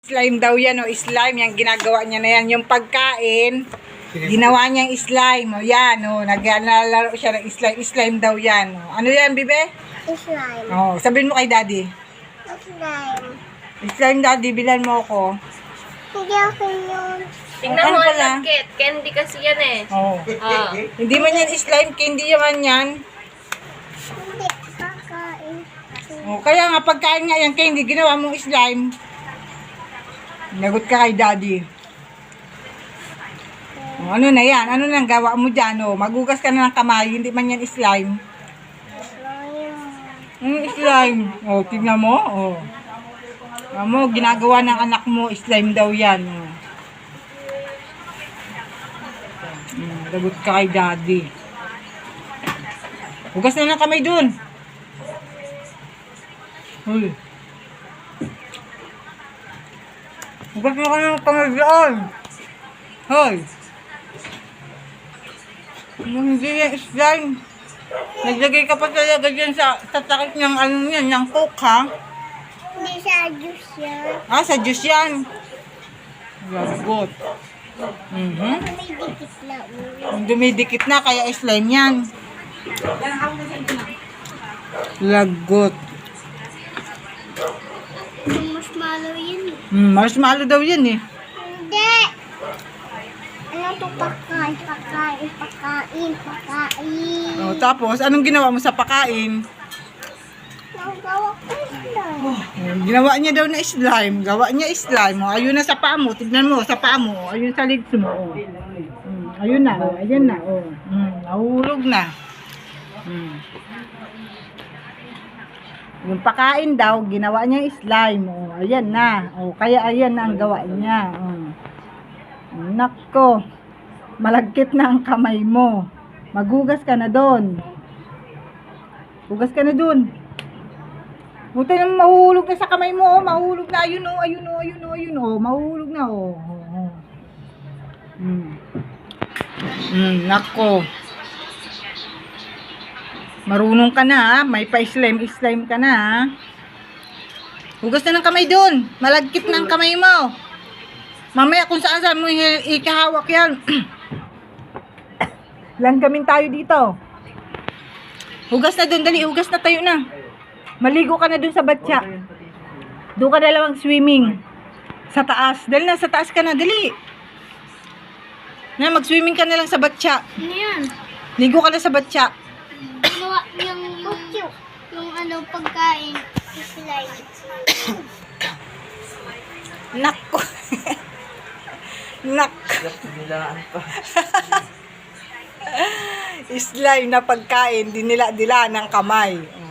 Slime daw yan, o slime, yung ginagawa niya na yan. Yung pagkain, ginawa niyang slime, o yan, o, naglalaro siya ng slime, slime daw yan. O. Ano yan, bibe? Slime. O, sabihin mo kay daddy. Slime. Slime, daddy, bilan mo ako. Hindi ako yun. Tingnan Ano mo pala? ang lagkit. Candy kasi yan eh. O. Ah. Hindi man yan slime, candy naman yan. Hindi kakain. O, kaya nga, pagkain nga yan, candy, ginawa mong slime. Nagot ka kay daddy. O, ano na yan? Ano nang gawa mo dyan? O, magugas ka na ng kamay, hindi man yan slime. Slime. O, tignan mo. O. Tignan mo, ginagawa ng anak mo, slime daw yan. O. Lagot ka kay daddy. Hugas na ng kamay dun. Hoy. Hugas mo ka ng kamay dun. Hoy. Hindi yan slime. Naglagay ka pa talaga dyan sa takip ng ano yan, ng coke ha? Hindi sa juice yan. Ah, sa juice yan. Lagot. May dikit na ulo. Dumidikit na, kaya slime yan. Lagot. Marshmallow yun. Marshmallow daw yan eh. Hindi. Ano to pakain? Pakain. O, tapos, anong ginawa mo sa pakain? Nagawa ko slime. Ginawa niya daw na slime. Gawa niya slime. O, ayun na sa paa mo. Tignan mo, sa paa mo. Ayun sa legs mo. O. Ayun na. O. Ayun na. O. Nahulog na. Yung pakain daw, ginawa niya slime. O. Ayan na. O. Kaya ayan na ang gawa niya. O. Nako. Malagkit na ang kamay mo. Magugas ka na doon. Hugas ka na doon. Buti nang mahuhulog na sa kamay mo, oh. Mahuhulog na, ayun o, ayun o, ayun o, ayun o, mahuhulog na o. Nako. Marunong ka na ha, may pa-slime ka na ha. Hugas na ng kamay doon, malagkit na ang kamay mo. Mamaya kung saan mo ikahawak yan. Langgamin tayo dito. Hugas na doon, dali, hugas na tayo na. Maligo ka na dun sa batya. Doon ka na lang swimming. Sa taas. Dali na, sa taas ka na. Dali. Na, mag-swimming ka na lang sa batya. Ano yan? Ligo ka na sa batya. Ginawa yung ano pagkain. Slime. Nako. Nak. Slime na pagkain. Dinila-dila ng kamay. Oh.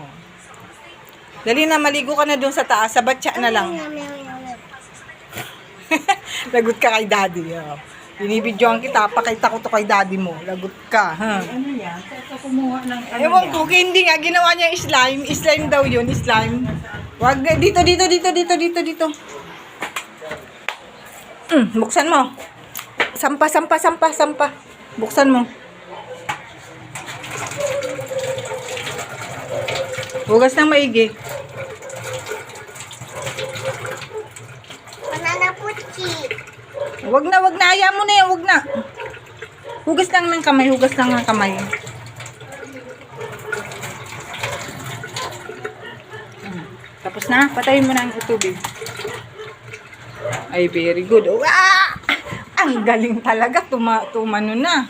Dali na, maligo ka na doon sa taas. Sa batya na lang. Lagot ka kay daddy. Oh. Binibidyoan kita, pakita ko to kay daddy mo. Lagot ka, ha? Ano yan? Kumuha ng ano. Ewan ko, hindi nga, ginawa niya slime. Slime daw yun, slime. Wag na, dito. Buksan mo. Sampa. Buksan mo. Hugas ng maigi. Banana puchi. Wag na, ayaw mo na yan, wag na. Hugas lang ng kamay. Tapos na, patayin mo na ang tubig. Ay, very good. Oh, ah! Ang galing talaga, tumano na.